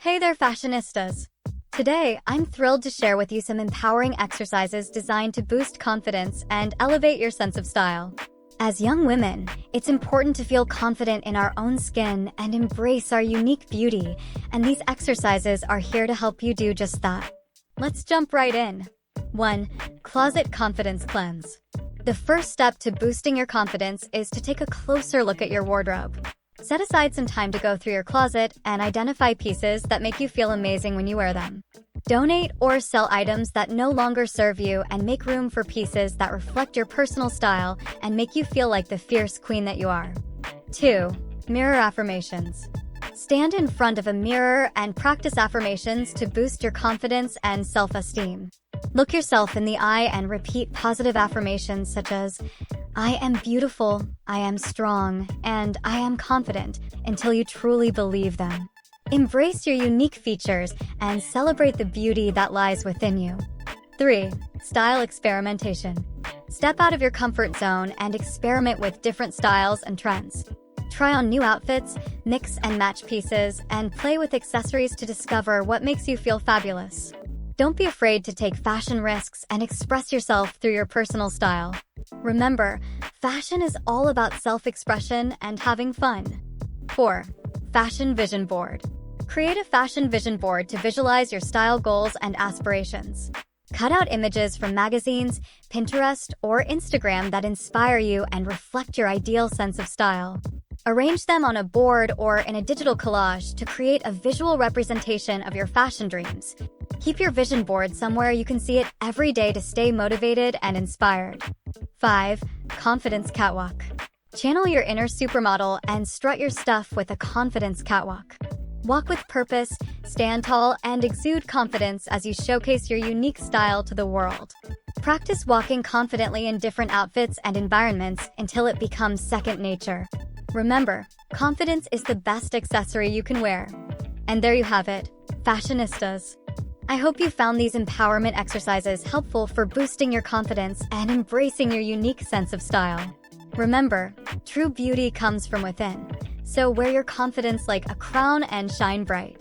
Hey there, fashionistas! Today, I'm thrilled to share with you some empowering exercises designed to boost confidence and elevate your sense of style. As young women, it's important to feel confident in our own skin and embrace our unique beauty, and these exercises are here to help you do just that. Let's jump right in. 1. Closet Confidence Cleanse. The first step to boosting your confidence is to take a closer look at your wardrobe. Set aside some time to go through your closet and identify pieces that make you feel amazing when you wear them. Donate or sell items that no longer serve you and make room for pieces that reflect your personal style and make you feel like the fierce queen that you are. 2. Mirror Affirmations. Stand in front of a mirror and practice affirmations to boost your confidence and self-esteem. Look yourself in the eye and repeat positive affirmations such as, "I am beautiful, I am strong, and I am confident," until you truly believe them. Embrace your unique features and celebrate the beauty that lies within you. 3. Style Experimentation. Step out of your comfort zone and experiment with different styles and trends. Try on new outfits, mix and match pieces, and play with accessories to discover what makes you feel fabulous. Don't be afraid to take fashion risks and express yourself through your personal style. Remember, fashion is all about self-expression and having fun. 4. Fashion Vision Board. Create a fashion vision board to visualize your style goals and aspirations. Cut out images from magazines, Pinterest, or Instagram that inspire you and reflect your ideal sense of style. Arrange them on a board or in a digital collage to create a visual representation of your fashion dreams. Keep your vision board somewhere you can see it every day to stay motivated and inspired. 5. Confidence Catwalk. Channel your inner supermodel and strut your stuff with a confidence catwalk. Walk with purpose, stand tall, and exude confidence as you showcase your unique style to the world. Practice walking confidently in different outfits and environments until it becomes second nature. Remember, confidence is the best accessory you can wear. And there you have it, fashionistas. I hope you found these empowerment exercises helpful for boosting your confidence and embracing your unique sense of style. Remember, true beauty comes from within, so wear your confidence like a crown and shine bright.